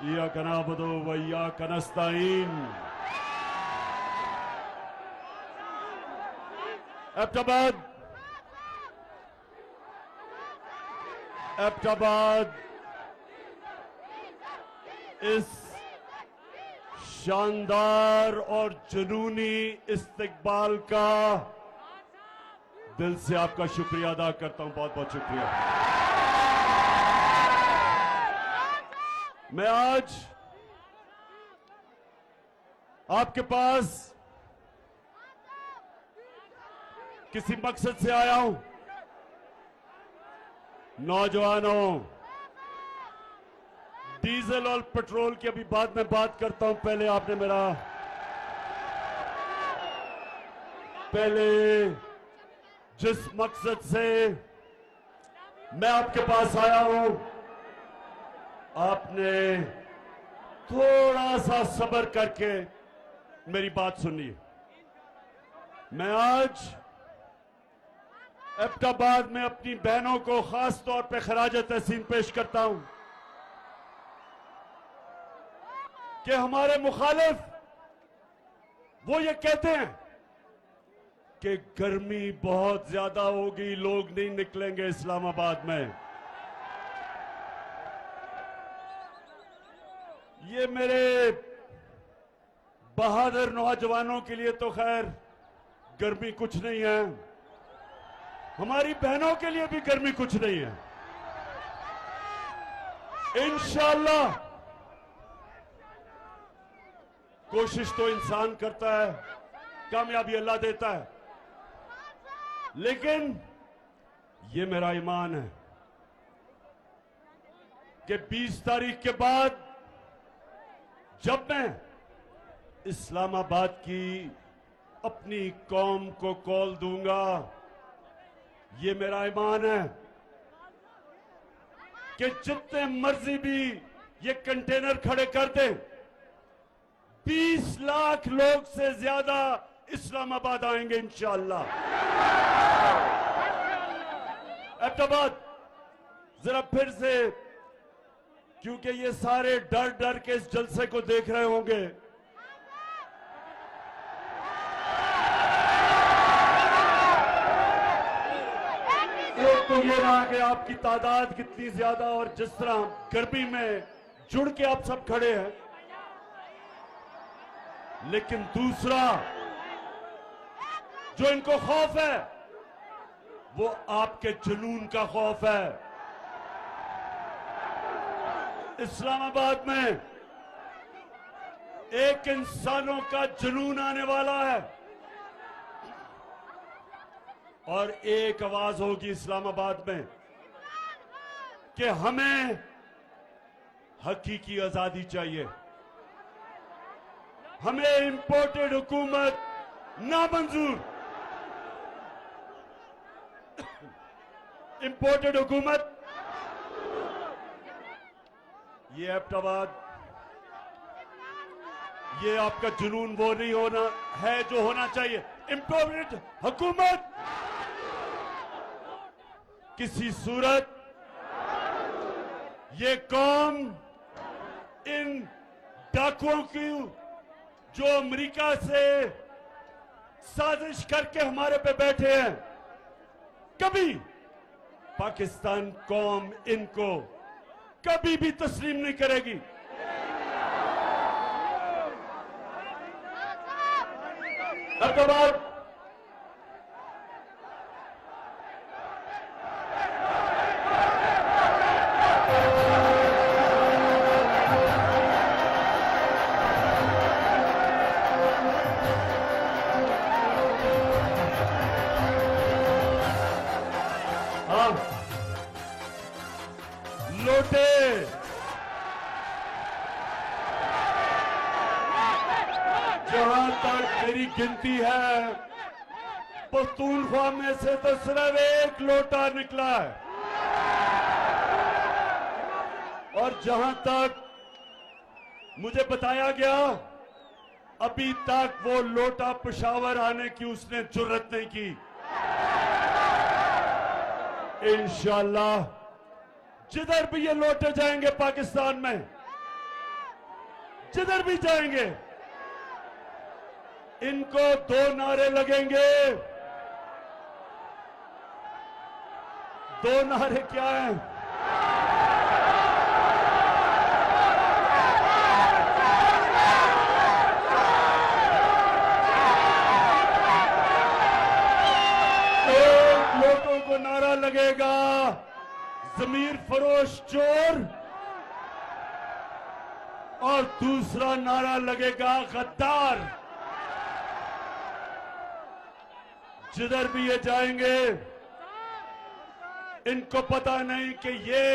इय्याका नअबुदु व इय्याका नस्तईन। एबटाबाद इस शानदार और जुनूनी इस्तकबाल का दिल से आपका शुक्रिया अदा करता हूं। बहुत बहुत शुक्रिया। मैं आज आपके पास किसी मकसद से आया हूं। नौजवानों, डीजल और पेट्रोल की अभी बाद में बात करता हूं। पहले जिस मकसद से मैं आपके पास आया हूं, आपने थोड़ा सा सब्र करके मेरी बात सुनिए। मैं आज एबटाबाद में अपनी बहनों को खास तौर पे खराज तहसीन पेश करता हूं कि हमारे मुखालिफ वो ये कहते हैं कि गर्मी बहुत ज्यादा होगी, लोग नहीं निकलेंगे इस्लामाबाद में। ये मेरे बहादुर नौजवानों के लिए तो खैर गर्मी कुछ नहीं है, हमारी बहनों के लिए भी गर्मी कुछ नहीं है। इंशाअल्लाह कोशिश तो इंसान करता है, कामयाबी अल्लाह देता है, लेकिन ये मेरा ईमान है कि 20 तारीख के बाद जब मैं इस्लामाबाद की अपनी कौम को कॉल दूंगा, ये मेरा ईमान है कि जितने मर्जी भी ये कंटेनर खड़े कर दें, 20 लाख लोग से ज्यादा इस्लामाबाद आएंगे इंशाअल्लाह। एबटाबाद जरा फिर से, क्योंकि ये सारे डर डर के इस जलसे को देख रहे होंगे, एक तो ये रहा कि आपकी तादाद कितनी ज्यादा और जिस तरह गर्मी में जुड़ के आप सब खड़े हैं, लेकिन दूसरा जो इनको खौफ है वो आपके जुनून का खौफ है। इस्लामाबाद में एक इंसानों का जुनून आने वाला है और एक आवाज होगी इस्लामाबाद में कि हमें हकीकी आजादी चाहिए, हमें इंपोर्टेड हुकूमत नामंजूर। इंपोर्टेड हुकूमत, ये एबटाबाद, ये आपका जुनून वो नहीं होना है जो होना चाहिए। इंपोर्टेड हुकूमत किसी सूरत ये कौम इन डाकुओं की जो अमेरिका से साजिश करके हमारे पे बैठे हैं, कभी पाकिस्तान कौम इनको कभी भी तस्लीम नहीं करेगी। एबटाबाद लोटे जहां तक मेरी गिनती है, पख्तूनख्वा में से तो सिर्फ एक लोटा निकला है, और जहां तक मुझे बताया गया अभी तक वो लोटा पेशावर आने की उसने जुर्रत नहीं की। इंशाअल्लाह जिधर भी ये लौटे जाएंगे पाकिस्तान में, जिधर भी जाएंगे इनको 2 नारे लगेंगे। 2 नारे क्या हैं? एक लोगों को नारा लगेगा जमीर फरोश चोर और दूसरा नारा लगेगा गद्दार। जिधर भी ये जाएंगे इनको पता नहीं कि ये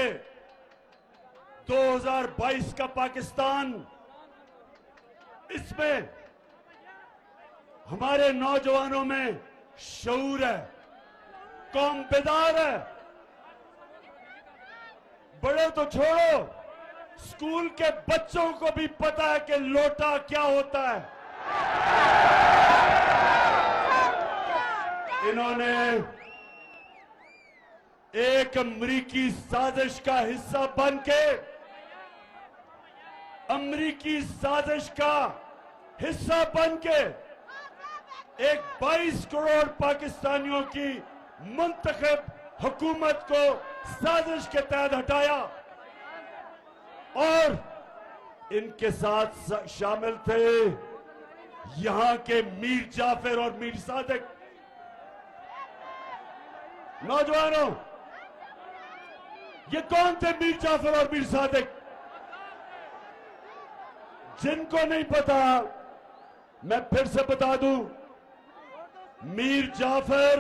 2022 का पाकिस्तान, इसमें हमारे नौजवानों में शऊर है, कौम बेदार है। बड़े तो छोड़ो, स्कूल के बच्चों को भी पता है कि लोटा क्या होता है। इन्होंने एक अमरीकी साजिश का हिस्सा बनके, अमरीकी साजिश का हिस्सा बनके एक 22 करोड़ पाकिस्तानियों की मुंतखब हुकूमत को साजिश के तहत हटाया और इनके साथ शामिल थे यहां के मीर जाफर और मीर सादिक। नौजवानों, ये कौन थे मीर जाफर और मीर सादिक? जिनको नहीं पता मैं फिर से बता दूं, मीर जाफर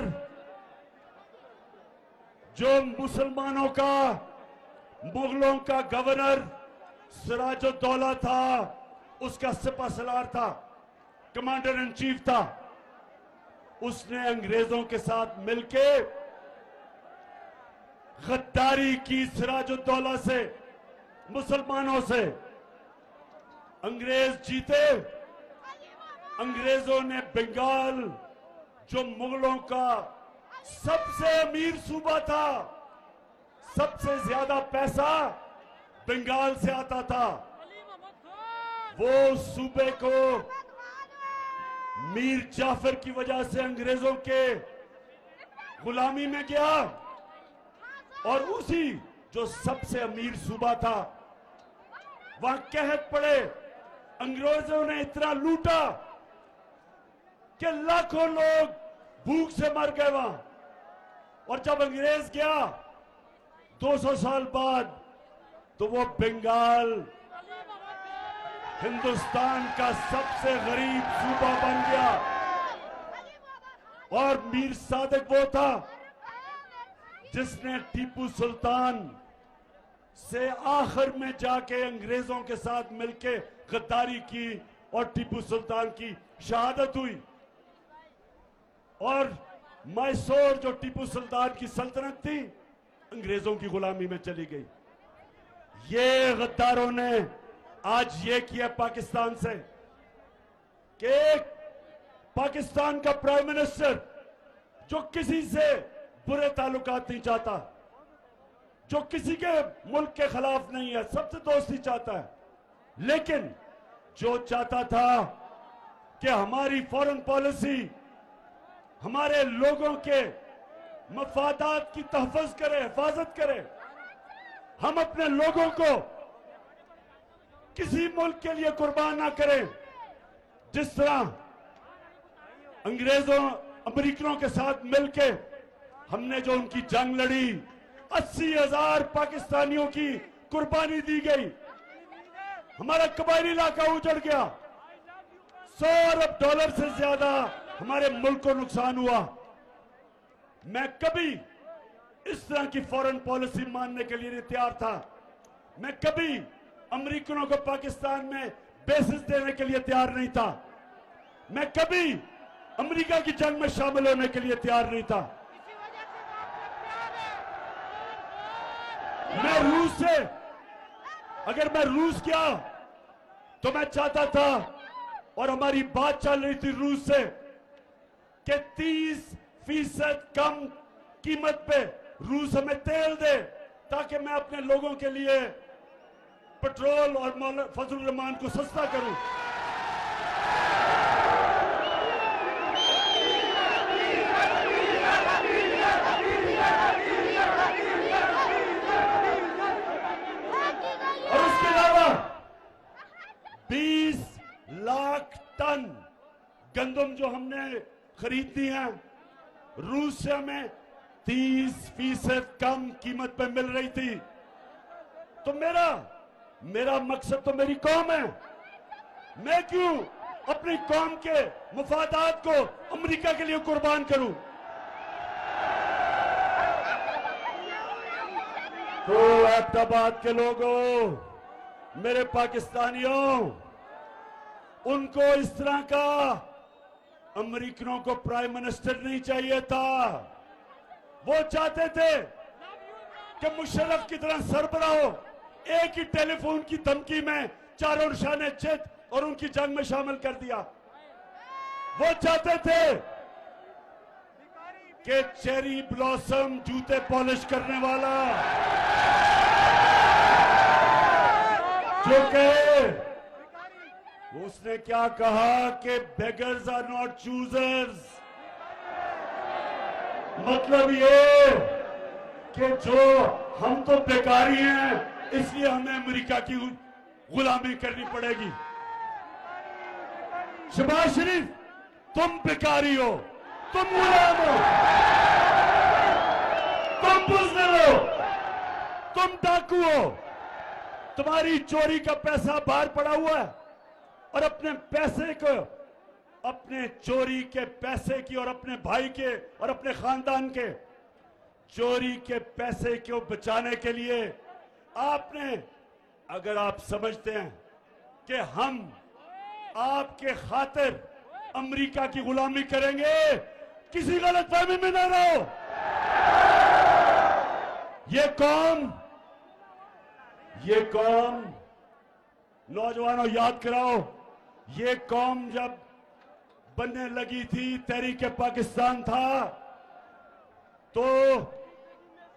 जो मुसलमानों का, मुगलों का गवर्नर सिराजुद्दौला था, उसका सिपहसालार था, कमांडर इन चीफ था। उसने अंग्रेजों के साथ मिलके गद्दारी की सिराजुद्दौला से, मुसलमानों से। अंग्रेज जीते, अंग्रेजों ने बंगाल, जो मुगलों का सबसे अमीर सूबा था, सबसे ज्यादा पैसा बंगाल से आता था, वो सूबे को मीर जाफर की वजह से अंग्रेजों के गुलामी में गया और उसी जो सबसे अमीर सूबा था वहां कहत पड़े। अंग्रेजों ने इतना लूटा कि लाखों लोग भूख से मर गए वहां। और जब अंग्रेज गया 200 साल बाद, तो वो बंगाल हिंदुस्तान का सबसे गरीब सूबा बन गया। और मीर सादिक वो था जिसने टीपू सुल्तान से आखिर में जाके अंग्रेजों के साथ मिलके गद्दारी की और टीपू सुल्तान की शहादत हुई। और मैसूर जो टीपू सुल्तान की सल्तनत थी, अंग्रेजों की गुलामी में चली गई। ये गद्दारों ने आज ये किया पाकिस्तान से कि पाकिस्तान का प्राइम मिनिस्टर जो किसी से बुरे ताल्लुकात नहीं चाहता, जो किसी के मुल्क के खिलाफ नहीं है, सबसे दोस्ती चाहता है, लेकिन जो चाहता था कि हमारी फॉरेन पॉलिसी हमारे लोगों के मफादात की तहफ़्फ़ुज़ करे, हिफाजत करे, हम अपने लोगों को किसी मुल्क के लिए कुर्बान ना करें। जिस तरह अंग्रेजों, अमेरिकनों के साथ मिलके हमने जो उनकी जंग लड़ी, 80,000 पाकिस्तानियों की कुर्बानी दी गई, हमारा कबायली इलाका उजड़ गया, $100 अरब से ज्यादा हमारे मुल्क को नुकसान हुआ। मैं कभी इस तरह की फॉरेन पॉलिसी मानने के लिए नहीं तैयार था। मैं कभी अमेरिकनों को पाकिस्तान में बेसिस देने के लिए तैयार नहीं था। मैं कभी अमेरिका की जंग में शामिल होने के लिए तैयार नहीं था। मैं रूस से, अगर मैं रूस गया तो मैं चाहता था, और हमारी बात चल रही थी रूस से, कि 30% कम कीमत पे रूस हमें तेल दे ताकि मैं अपने लोगों के लिए पेट्रोल और फजल रहमान को सस्ता करूं। और उसके अलावा 20 लाख टन गंदम जो हमने खरीदनी है, रूस से हमें 30% कम कीमत पे मिल रही थी। तो मेरा मकसद तो मेरी कौम है। मैं क्यों अपनी कौम के मुफादात को अमेरिका के लिए कुर्बान करूं? तो एबटाबाद के लोगों, मेरे पाकिस्तानियों, उनको इस तरह का अमेरिकनों को प्राइम मिनिस्टर नहीं चाहिए था। वो चाहते थे कि मुशर्रफ की तरह सरबराह हो, एक ही टेलीफोन की धमकी में चारों निशाने चित और उनकी जंग में शामिल कर दिया। वो चाहते थे कि चेरी ब्लॉसम जूते पॉलिश करने वाला जो कहे, उसने क्या कहा कि बेगर्स आर नॉट चूजर्स। मतलब ये कि जो हम तो बेकारी हैं, इसलिए हमें अमेरिका की गुलामी करनी पड़ेगी। शहबाज शरीफ, तुम बेकारी हो, तुम गुलाम हो, तुम बुज़दिल हो, तुम डाकू हो। तुम्हारी चोरी का पैसा बाहर पड़ा हुआ है और अपने पैसे को, अपने चोरी के पैसे की और अपने भाई के और अपने खानदान के चोरी के पैसे को बचाने के लिए आपने, अगर आप समझते हैं कि हम आपके खातिर अमेरिका की गुलामी करेंगे, किसी गलतफहमी में न रहो। ये कौम नौजवानों याद कराओ, ये कौम जब बनने लगी थी, तहरीक पाकिस्तान था, तो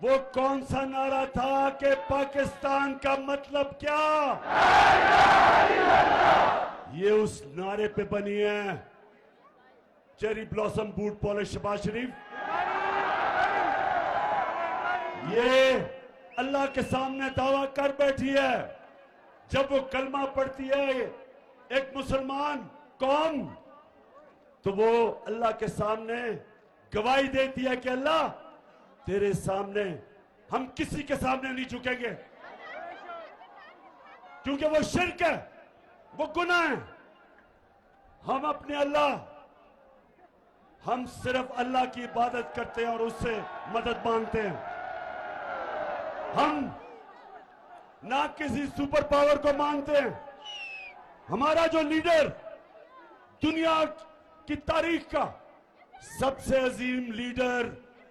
वो कौन सा नारा था कि पाकिस्तान का मतलब क्या? ये उस नारे पे बनी है cherry blossom boot polish Shehbaz Sharif. ये अल्लाह के सामने दावा कर बैठी है। जब वो कलमा पढ़ती है एक मुसलमान कौम, तो वो अल्लाह के सामने गवाही देती है कि अल्लाह, तेरे सामने हम किसी के सामने नहीं झुकेंगे, क्योंकि वो शिर्क है, वो गुनाह है। हम अपने अल्लाह, हम सिर्फ अल्लाह की इबादत करते हैं और उससे मदद मांगते हैं। हम ना किसी सुपर पावर को मांगते हैं। हमारा जो लीडर दुनिया की तारीख का सबसे अजीम लीडर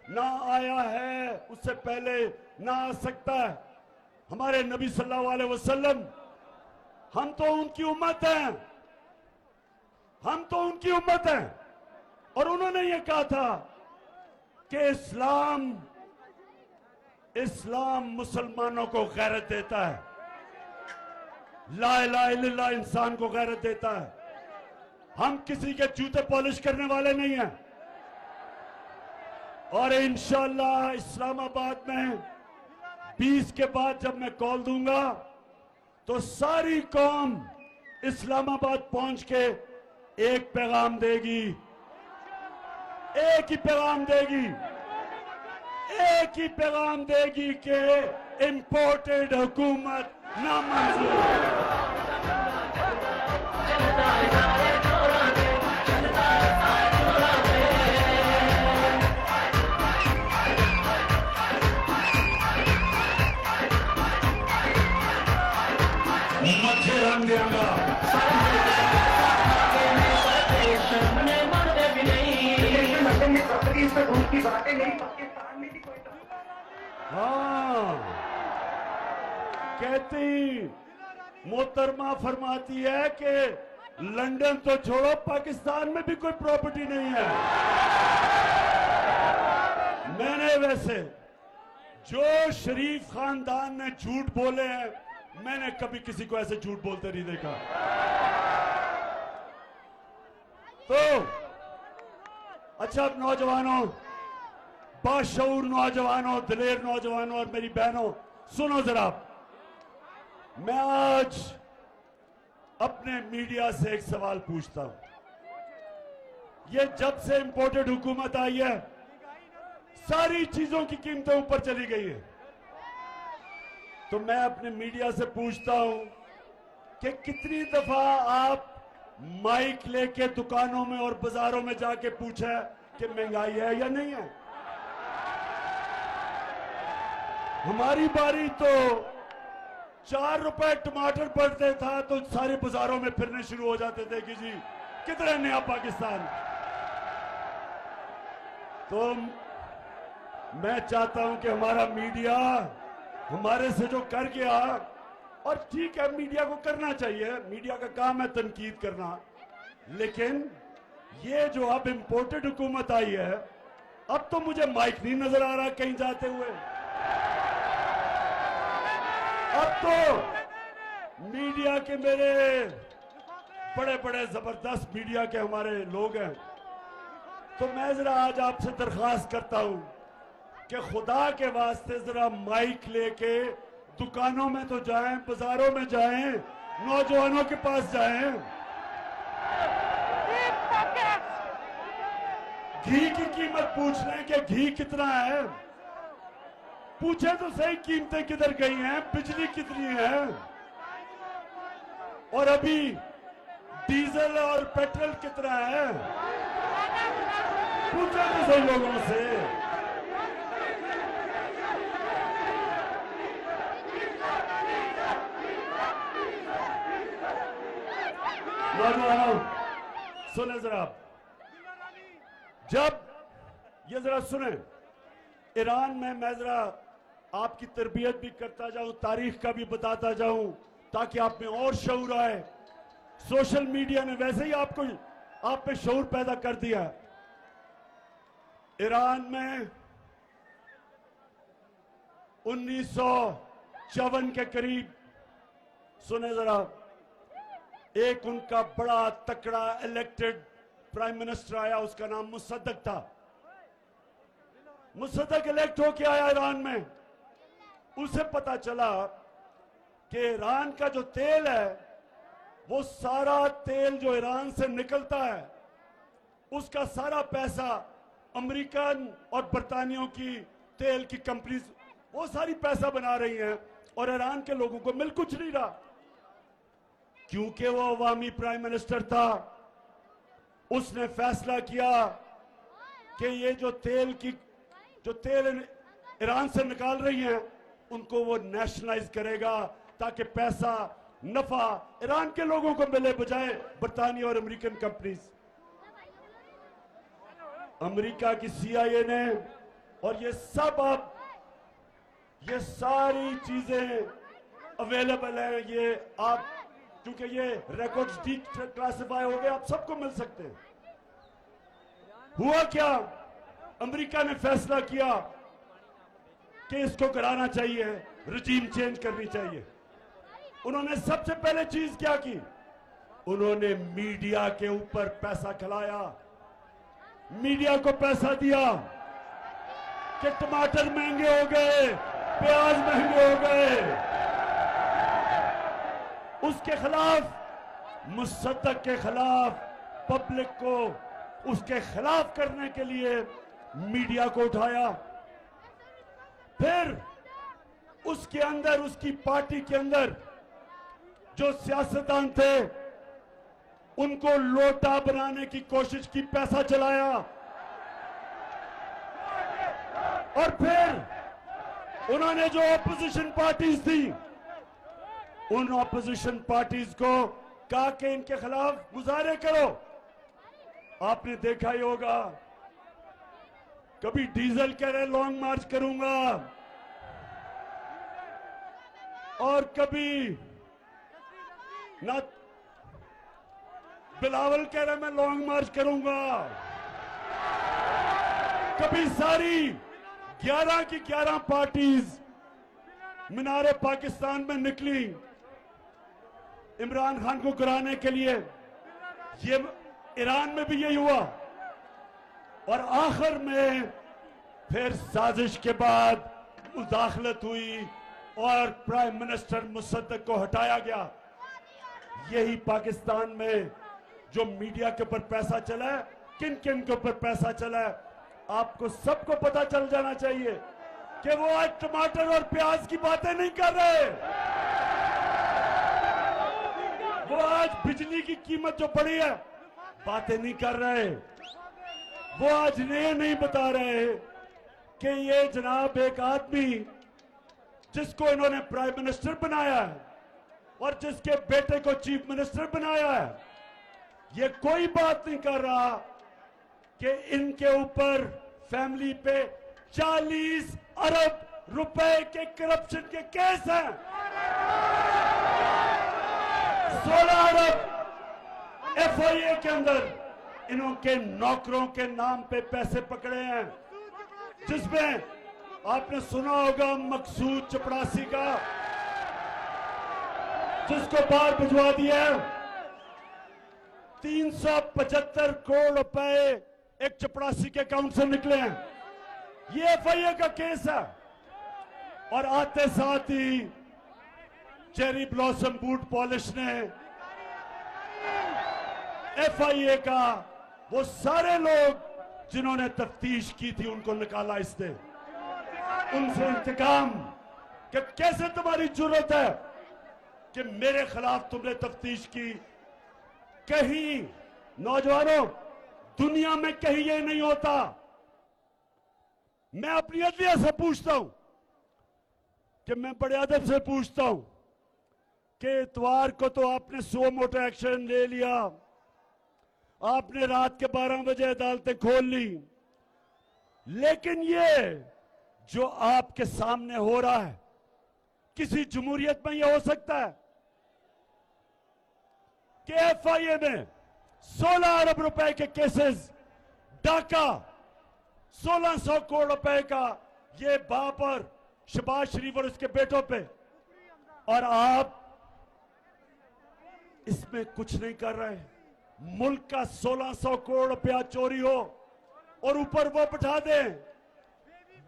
ना आया है, उससे पहले ना आ सकता है, हमारे नबी सल्लल्लाहु अलैहि वसल्लम। हम तो उनकी उम्मत हैं, हम तो उनकी उम्मत हैं। और उन्होंने ये कहा था कि इस्लाम मुसलमानों को गैरत देता है, ला इलाहा इल्लल्लाह इंसान को गैरत देता है। हम किसी के जूते पॉलिश करने वाले नहीं हैं। और इंशाअल्लाह इस्लामाबाद में 20 के बाद जब मैं कॉल दूंगा, तो सारी कौम इस्लामाबाद पहुंच के एक पैगाम देगी, एक ही पैगाम देगी, एक ही पैगाम देगी कि इंपोर्टेड हुकूमत नामंजूर। मच्छे रंग देगा की बातें नहीं, पाकिस्तान में भी कोई। हाँ, कहती मोहतरमा फरमाती है कि लंदन तो छोड़ो, पाकिस्तान में भी कोई प्रॉपर्टी नहीं है। मैंने वैसे जो शरीफ खानदान ने झूठ बोले हैं मैंने कभी किसी को ऐसे झूठ बोलते नहीं देखा। तो अच्छा, अब नौजवानों, बाशऊर नौजवानों, दिलेर नौजवानों और मेरी बहनों, सुनो जरा। मैं आज अपने मीडिया से एक सवाल पूछता हूं। ये जब से इंपोर्टेड हुकूमत आई है, सारी चीजों की कीमतें ऊपर चली गई है। तो मैं अपने मीडिया से पूछता हूं कि कितनी दफा आप माइक लेके दुकानों में और बाजारों में जाके पूछा कि महंगाई है या नहीं है। हमारी बारी तो 4 रुपए टमाटर पड़ते था तो सारे बाजारों में फिरने शुरू हो जाते थे कि जी किधर है नया पाकिस्तान। तो मैं चाहता हूं कि हमारा मीडिया हमारे से जो कर गया, और ठीक है मीडिया को करना चाहिए, मीडिया का काम है तनकीद करना, लेकिन ये जो अब इंपोर्टेड हुकूमत आई है, अब तो मुझे माइक नहीं नजर आ रहा कहीं जाते हुए। अब तो मीडिया के मेरे बड़े बड़े जबरदस्त मीडिया के हमारे लोग हैं, तो मैं जरा आज आपसे दरख्वास्त करता हूं कि खुदा के वास्ते जरा माइक लेके दुकानों में तो जाएं, बाजारों में जाएं, नौजवानों के पास जाएं। घी की कीमत पूछ रहे हैं कि घी कितना है, पूछे तो सही कीमतें किधर गई हैं, बिजली कितनी है, और अभी डीजल और पेट्रोल कितना है, पूछे तो सही लोगों से। नौजवानों सुने जरा, जब ये जरा सुने, ईरान में मैं जरा आपकी तरबियत भी करता जाऊं, तारीख का भी बताता जाऊं, ताकि आप में और शऊर आए। सोशल मीडिया ने वैसे ही आप में शऊर पैदा कर दिया। ईरान में 1954 के करीब, सुने जरा, एक उनका बड़ा तकड़ा इलेक्टेड प्राइम मिनिस्टर आया, उसका नाम मुसद्दक था। मुसद्दक इलेक्ट होके आया ईरान में। उसे पता चला कि ईरान का जो तेल है, वो सारा तेल जो ईरान से निकलता है, उसका सारा पैसा अमेरिकन और बरतानियों की तेल की कंपनीज वो सारी पैसा बना रही हैं, और ईरान के लोगों को मिल कुछ नहीं रहा। क्योंकि वो अवामी प्राइम मिनिस्टर था, उसने फैसला किया कि ये जो तेल ईरान से निकाल रही हैं, उनको वो नेशनलाइज करेगा, ताकि पैसा नफा ईरान के लोगों को मिले, बजाय बरतानिया और अमेरिकन कंपनीज। अमेरिका की CIA ने, और ये सब अब ये सारी चीजें अवेलेबल है, ये आप क्योंकि ये रिकॉर्ड्स डिक्लासिफाई हो गए, आप सबको मिल सकते हैं। हुआ क्या, अमेरिका ने फैसला किया कि इसको कराना चाहिए, रजीम चेंज करनी चाहिए। उन्होंने सबसे पहले चीज क्या की, उन्होंने मीडिया के ऊपर पैसा खिलाया, मीडिया को पैसा दिया कि टमाटर महंगे हो गए, प्याज महंगे हो गए। उसके खिलाफ, मुसद्दक के खिलाफ, पब्लिक को उसके खिलाफ करने के लिए मीडिया को उठाया। फिर उसके अंदर, उसकी पार्टी के अंदर जो सियासतदान थे, उनको लोटा बनाने की कोशिश की, पैसा चलाया। और फिर उन्होंने जो ऑपोजिशन पार्टीज थी, उन ऑपोजिशन पार्टीज को कहा कि इनके खिलाफ मुजाहरे करो। आपने देखा ही होगा, कभी डीजल कह रहे लॉन्ग मार्च करूंगा, और कभी ना बिलावल कह रहे मैं लॉन्ग मार्च करूंगा, कभी सारी 11 की 11 पार्टीज मीनारे पाकिस्तान में निकली इमरान खान को गिराने के लिए। ये ईरान में भी यही हुआ और आखिर में फिर साजिश के बाद मुदाखलत हुई और प्राइम मिनिस्टर मुसद्दक को हटाया गया। यही पाकिस्तान में जो मीडिया के ऊपर पैसा चला है, किन किन के ऊपर पैसा चला है, आपको सबको पता चल जाना चाहिए कि वो आज टमाटर और प्याज की बातें नहीं कर रहे। वो आज बिजली की कीमत जो बढ़ी है बातें नहीं कर रहे। वो आज ये नहीं बता रहे कि ये जनाब एक आदमी जिसको इन्होंने प्राइम मिनिस्टर बनाया है और जिसके बेटे को चीफ मिनिस्टर बनाया है, ये कोई बात नहीं कर रहा कि इनके ऊपर फैमिली पे 40 अरब रुपए के करप्शन के केस हैं। 16 अरब एफआईए के अंदर इनके नौकरों के नाम पे पैसे पकड़े हैं, जिसमें आपने सुना होगा मकसूद चपरासी का, जिसको बाहर भिजवा दिया। 375 करोड़ रुपए एक चपरासी के अकाउंट से निकले हैं। ये एफआईए का केस है। और आते साथ ही चेरी ब्लॉसम बूट पॉलिश ने एफआईए का वो सारे लोग जिन्होंने तफ्तीश की थी उनको निकाला इसने, उनसे इंतकाम कि कैसे तुम्हारी जरूरत है कि मेरे खिलाफ तुमने तफ्तीश की। कहीं नौजवानों, दुनिया में कहीं ये नहीं होता। मैं अपनी अदलिया से पूछता हूं कि मैं बड़े अदब से पूछता हूं कि इतवार को तो आपने सो मोटा एक्शन ले लिया, आपने रात के 12 बजे अदालतें खोल ली, लेकिन ये जो आपके सामने हो रहा है किसी जमहूरियत में यह हो सकता है कि एफआईए में 16 अरब रुपए के केसेस, डाका 1600 करोड़ रुपए का ये बाप और शहबाज शरीफ और उसके बेटों पे, और आप इसमें कुछ नहीं कर रहे। मुल्क का 1600 करोड़ रुपया चोरी हो और ऊपर वो बिठा दें,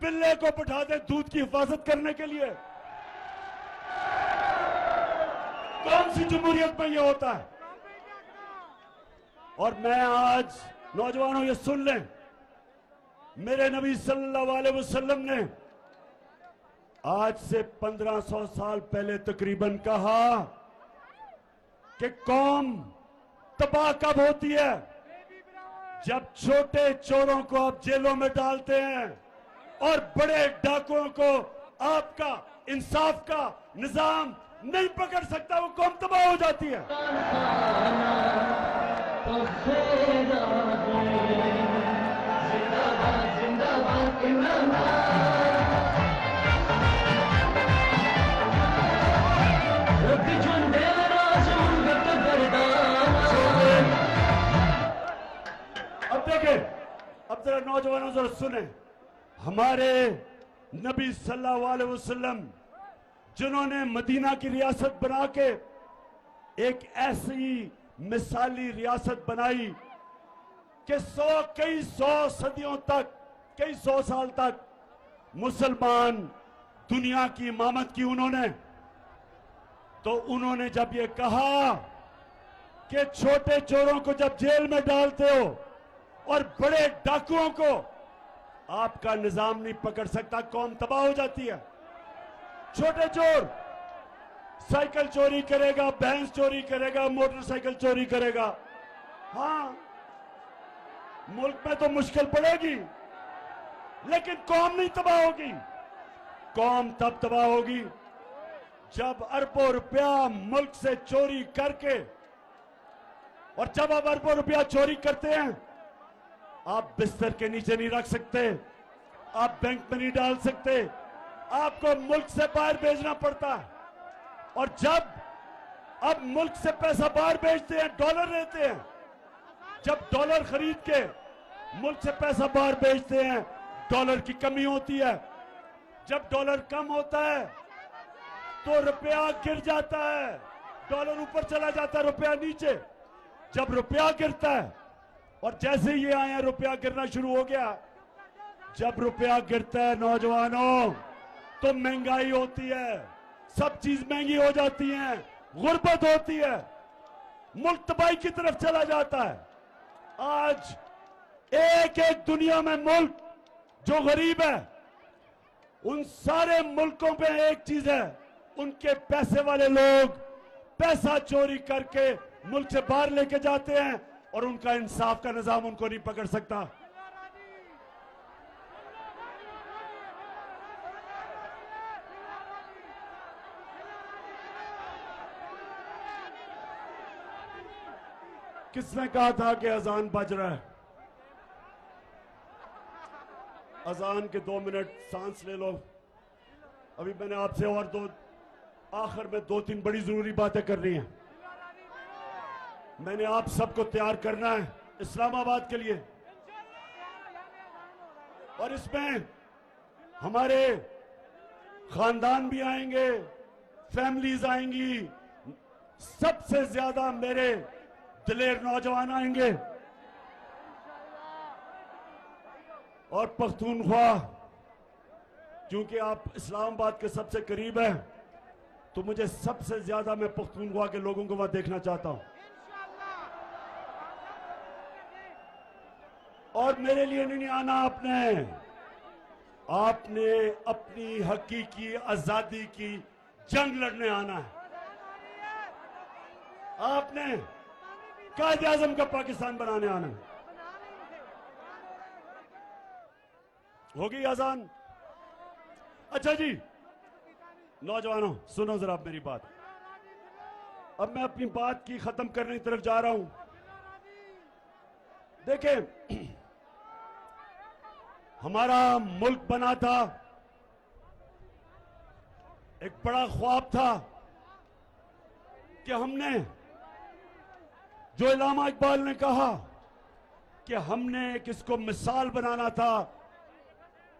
बिल्ले को बिठा दें दूध की हिफाजत करने के लिए। कौन सी जमहूरियत में ये होता है? और मैं आज नौजवानों ये सुन लें, मेरे नबी सल्लल्लाहु अलैहि वसल्लम ने आज से 1500 साल पहले तकरीबन कहा कि कौम तबाह कब होती है? जब छोटे चोरों को आप जेलों में डालते हैं और बड़े डाकुओं को आपका इंसाफ का निजाम नहीं पकड़ सकता, वो कौम तबाह हो जाती है। अब देखें, अब जरा नौजवानों जरा सुने, हमारे नबी सल्लल्लाहु अलैहि वसल्लम जिन्होंने मदीना की रियासत बना के एक ऐसी मिसाली रियासत बनाई कि कई सौ सदियों तक, कई सौ साल तक मुसलमान दुनिया की इमामत की उन्होंने, तो उन्होंने जब ये कहा कि छोटे चोरों को जब जेल में डालते हो और बड़े डाकुओं को आपका निजाम नहीं पकड़ सकता, कौम तबाह हो जाती है। छोटे चोर साइकिल चोरी करेगा, भैंस चोरी करेगा, मोटरसाइकिल चोरी करेगा, हाँ मुल्क में तो मुश्किल पड़ेगी, लेकिन कौम नहीं तबाह होगी। कौम तब तबाह होगी जब अरबों रुपया मुल्क से चोरी करके, और जब आप अरबों रुपया चोरी करते हैं, आप बिस्तर के नीचे नहीं रख सकते, आप बैंक में नहीं डाल सकते, आपको मुल्क से बाहर भेजना पड़ता है। और जब अब मुल्क से पैसा बाहर भेजते हैं, डॉलर लेते हैं, जब डॉलर खरीद के मुल्क से पैसा बाहर भेजते हैं, डॉलर की कमी होती है। जब डॉलर कम होता है तो रुपया गिर जाता है, डॉलर ऊपर चला जाता है, रुपया नीचे। जब रुपया गिरता है, और जैसे ये आए हैं रुपया गिरना शुरू हो गया। जब रुपया गिरता है नौजवानों, तो महंगाई होती है, सब चीज महंगी हो जाती है, गुर्बत होती है, मुल्क तबाही की तरफ चला जाता है। आज एक एक दुनिया में मुल्क जो गरीब है, उन सारे मुल्कों पे एक चीज है, उनके पैसे वाले लोग पैसा चोरी करके मुल्क से बाहर लेके जाते हैं और उनका इंसाफ का निजाम उनको नहीं पकड़ सकता। किसने कहा था कि अजान बज रहा है? अजान के 2 मिनट सांस ले लो। अभी मैंने आपसे और आखिर में 2-3 बड़ी जरूरी बातें करनी है। मैंने आप सबको तैयार करना है इस्लामाबाद के लिए, और इसमें हमारे खानदान भी आएंगे, फैमिलीज आएंगी, सबसे ज्यादा मेरे दिलेर नौजवान आएंगे। और पख्तूनख्वा, क्योंकि आप इस्लामाबाद के सबसे करीब हैं, तो मुझे सबसे ज्यादा मैं पख्तूनख्वा के लोगों को वहां देखना चाहता हूं। और मेरे लिए नहीं आना आपने अपनी हकीकी आजादी की जंग लड़ने आना है। आपने कायदे आजम का पाकिस्तान बनाने आना है। होगी अजान? अच्छा जी नौजवानों, सुनो जरा मेरी बात। अब मैं अपनी बात की खत्म करने की तरफ जा रहा हूं। देखें, हमारा मुल्क बना था, एक बड़ा ख्वाब था कि हमने, जो इलामा इकबाल ने कहा कि हमने किसको मिसाल बनाना था,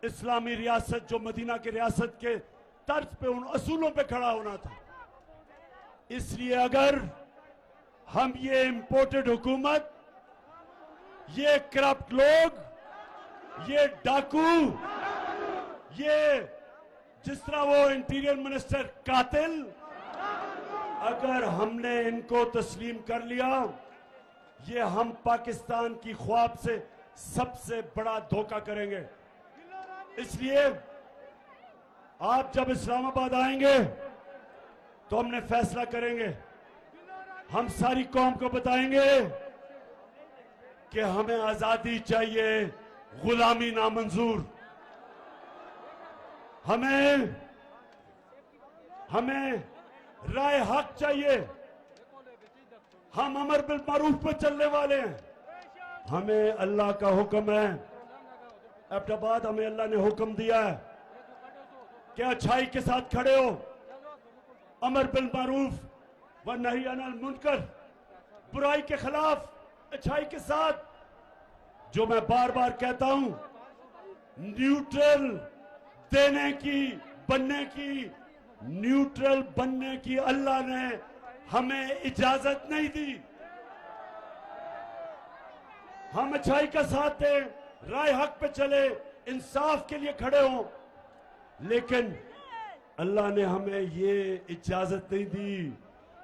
इस्लामी रियासत जो मदीना की रियासत के तर्ज पे, उन असूलों पे खड़ा होना था। इसलिए अगर हम ये इंपोर्टेड हुकूमत, ये करप्ट लोग, ये डाकू, ये जिस तरह वो इंटीरियर मिनिस्टर कातिल, अगर हमने इनको तस्लीम कर लिया, ये हम पाकिस्तान की ख्वाब से सबसे बड़ा धोखा करेंगे। इसलिए आप जब इस्लामाबाद आएंगे तो हमने फैसला करेंगे, हम सारी कौम को बताएंगे कि हमें आजादी चाहिए, गुलामी नामंजूर। हमें राय हक चाहिए। हम अमर बिल मारूफ पे चलने वाले हैं। हमें अल्लाह का हुक्म है, एबटाबाद हमें अल्लाह ने हुक्म दिया है कि अच्छाई के साथ खड़े हो, अमर बिल मारूफ व नही अनिल मुनकर, बुराई के खिलाफ अच्छाई के साथ। जो मैं बार बार कहता हूं, न्यूट्रल देने की, बनने की, न्यूट्रल बनने की अल्लाह ने हमें इजाजत नहीं दी। हम अच्छाई का साथ दें, राय हक पे चले, इंसाफ के लिए खड़े हों, लेकिन अल्लाह ने हमें ये इजाजत नहीं दी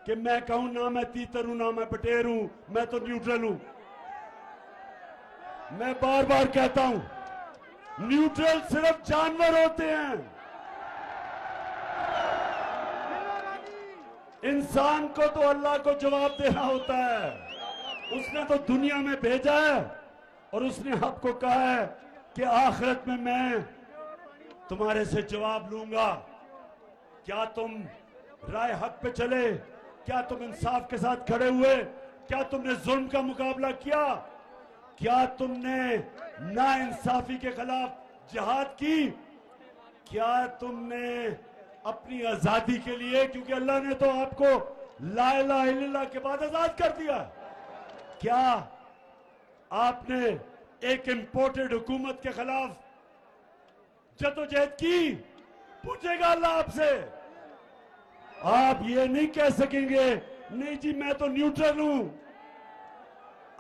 कि मैं कहूं ना मैं तीतर हूं ना मैं बटेर हूं, मैं तो न्यूट्रल हूं। मैं बार बार कहता हूं, न्यूट्रल सिर्फ जानवर होते हैं। इंसान को तो अल्लाह को जवाब देना होता है। उसने तो दुनिया में भेजा है और उसने आपको कहा है कि आखिरत में मैं तुम्हारे से जवाब लूंगा। क्या तुम राय हक पे चले? क्या तुम इंसाफ के साथ खड़े हुए? क्या तुमने जुल्म का मुकाबला किया? क्या तुमने नाइंसाफी के खिलाफ जिहाद की? क्या तुमने अपनी आजादी के लिए, क्योंकि अल्लाह ने तो आपको ला इलाहा इल्लल्लाह के बाद आजाद कर दिया, क्या आपने एक इंपोर्टेड हुकूमत के खिलाफ जदोजहद की? पूछेगा अल्लाह आपसे। आप ये नहीं कह सकेंगे नहीं जी मैं तो न्यूट्रल हूं।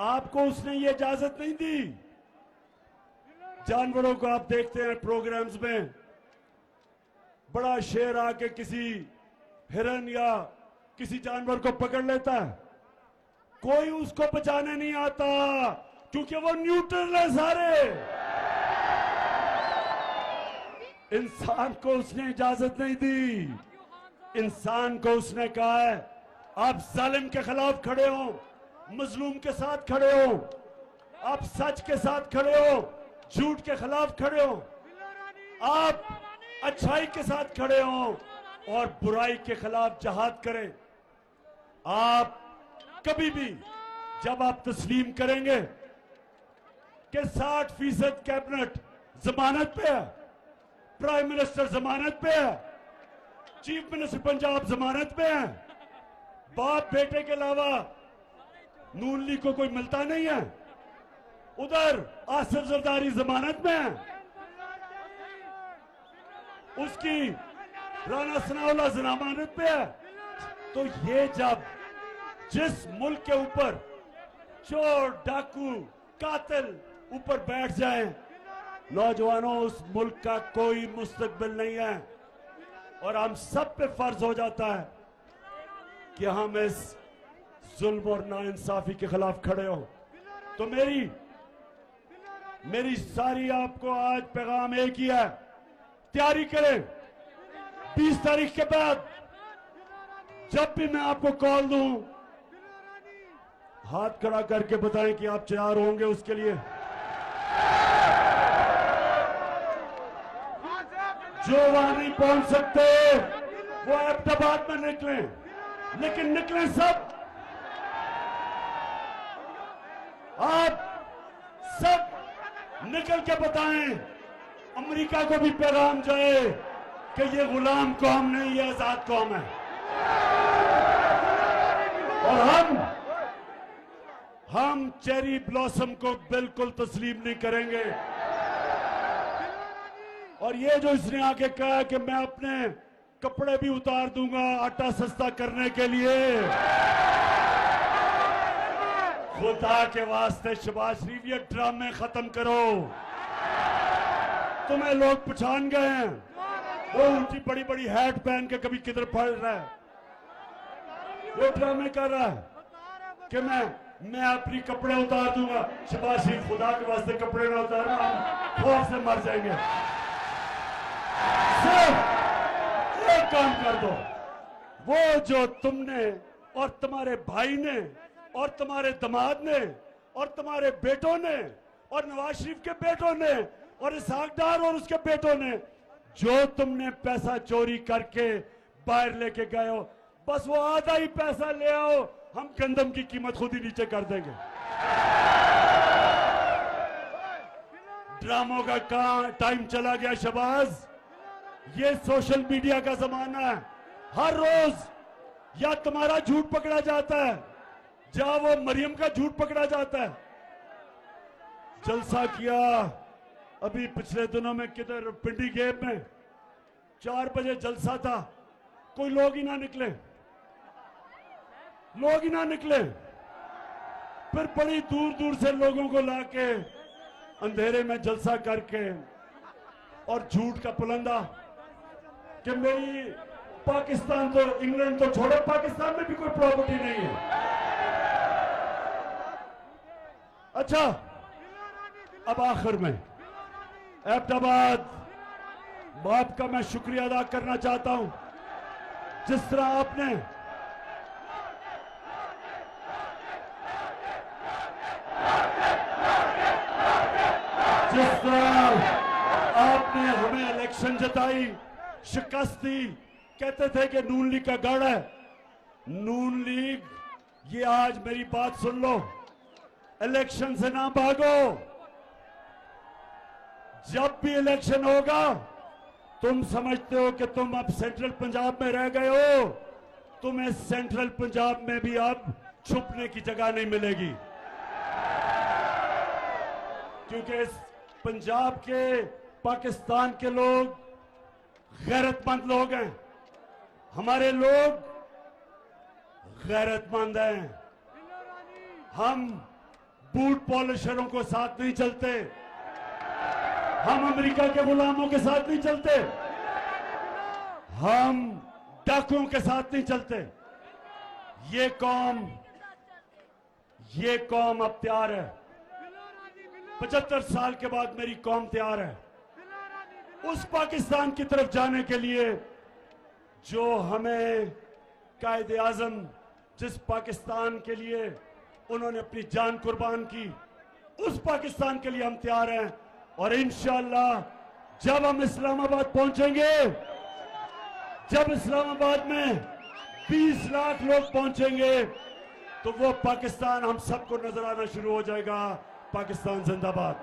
आपको उसने ये इजाजत नहीं दी। जानवरों को आप देखते हैं प्रोग्राम्स में, बड़ा शेर आके किसी हिरन या किसी जानवर को पकड़ लेता है, कोई उसको बचाने नहीं आता क्योंकि वो न्यूट्रल है सारे। इंसान को उसने इजाजत नहीं दी। इंसान को उसने कहा है आप जालिम के खिलाफ खड़े हो, मजलूम के साथ खड़े हो, आप सच के साथ खड़े हो, झूठ के खिलाफ खड़े हो, आप अच्छाई के साथ खड़े हो और बुराई के खिलाफ जहाद करें। आप कभी भी जब आप तस्लीम करेंगे कि 60% कैबिनेट जमानत पे है, प्राइम मिनिस्टर जमानत पे है, चीफ मिनिस्टर पंजाब जमानत पे है, बाप बेटे के अलावा नून लीग को कोई मिलता नहीं है, उधर आसिफ जरदारी जमानत में है, उसकी राना सनाउल्लाह जमानत पे है। तो ये जब जिस मुल्क के ऊपर चोर डाकू कातिल ऊपर बैठ जाए, नौजवानों उस मुल्क का कोई मुस्तकबिल नहीं है और हम सब पे फर्ज हो जाता है कि हम इस जुल्म और नाइंसाफी के खिलाफ खड़े हो। तो मेरी सारी आपको आज पैगाम एक ही है, तैयारी करें। 20 तारीख के बाद जब भी मैं आपको कॉल दूं, हाथ खड़ा करके बताएं कि आप तैयार होंगे उसके लिए। जो वहां नहीं पहुंच सकते वो अहमदाबाद में निकलें, लेकिन निकलें सब। आप सब निकल के बताएं, अमेरिका को भी पैगाम जाए कि ये गुलाम कौम नहीं, ये आजाद कौम है और हम चेरी ब्लॉसम को बिल्कुल तस्लीम नहीं करेंगे। और ये जो इसने आके कहा कि मैं अपने कपड़े भी उतार दूंगा आटा सस्ता करने के लिए, खुदा के वास्ते शहबाज शरीफ ये ड्रामे खत्म करो। तुम्हें लोग पहचान गए हैं, वो ऊंची बड़ी बड़ी हैट पहन के कभी किधर पड़ रहा है, वो ड्रामे कर रहा है कि मैं अपनी कपड़े उतार दूंगा। शहबाज शरीफ खुदा के वास्ते कपड़े ना उतारना, हम खौफ से मर जाएंगे। सिर्फ एक काम कर दो, वो जो तुमने और तुम्हारे भाई ने और तुम्हारे दामाद ने और तुम्हारे बेटों ने और नवाज शरीफ के बेटों ने और इसहाक डार और उसके बेटों ने जो तुमने पैसा चोरी करके बाहर लेके गए हो, बस वो आधा ही पैसा ले आओ, हम गंदम की कीमत खुद ही नीचे कर देंगे। ड्रामों का टाइम चला गया शहबाज। ये सोशल मीडिया का जमाना है, हर रोज या तुम्हारा झूठ पकड़ा जाता है, जहां वो मरियम का झूठ पकड़ा जाता है। जलसा किया अभी पिछले दिनों में किधर पिंडी गेप में, 4 बजे जलसा था, कोई लोग ही ना निकले, फिर बड़ी दूर दूर से लोगों को लाके अंधेरे में जलसा करके और झूठ का पुलंदा कि मेरी पाकिस्तान तो इंग्लैंड तो छोड़ो, पाकिस्तान में भी कोई प्रॉपर्टी नहीं है। अच्छा, अब आखिर में अहमदाबाद बाप का मैं शुक्रिया अदा करना चाहता हूं, जिस तरह आपने हमें इलेक्शन जताई, शिकस्त दी। कहते थे कि नून लीग का गढ़ है, नून लीग ये आज मेरी बात सुन लो, इलेक्शन से ना भागो। जब भी इलेक्शन होगा तुम समझते हो कि तुम अब सेंट्रल पंजाब में रह गए हो, तुम्हें सेंट्रल पंजाब में भी अब छुपने की जगह नहीं मिलेगी, क्योंकि इस पंजाब के पाकिस्तान के लोग गैरतमंद लोग हैं। हमारे लोग गैरतमंद हैं। हम बूट पॉलिशरों को साथ नहीं चलते, हम अमेरिका के गुलामों के साथ नहीं चलते, हम डाकुओं के साथ नहीं चलते। ये कौम अब तैयार है। 75 साल के बाद मेरी कौम तैयार है उस पाकिस्तान की तरफ जाने के लिए जो हमें कायदे आजम, जिस पाकिस्तान के लिए उन्होंने अपनी जान कुर्बान की, उस पाकिस्तान के लिए हम तैयार हैं। और इंशाअल्लाह जब हम इस्लामाबाद पहुंचेंगे, जब इस्लामाबाद में 20 लाख लोग पहुंचेंगे, तो वो पाकिस्तान हम सबको नजर आना शुरू हो जाएगा। पाकिस्तान जिंदाबाद।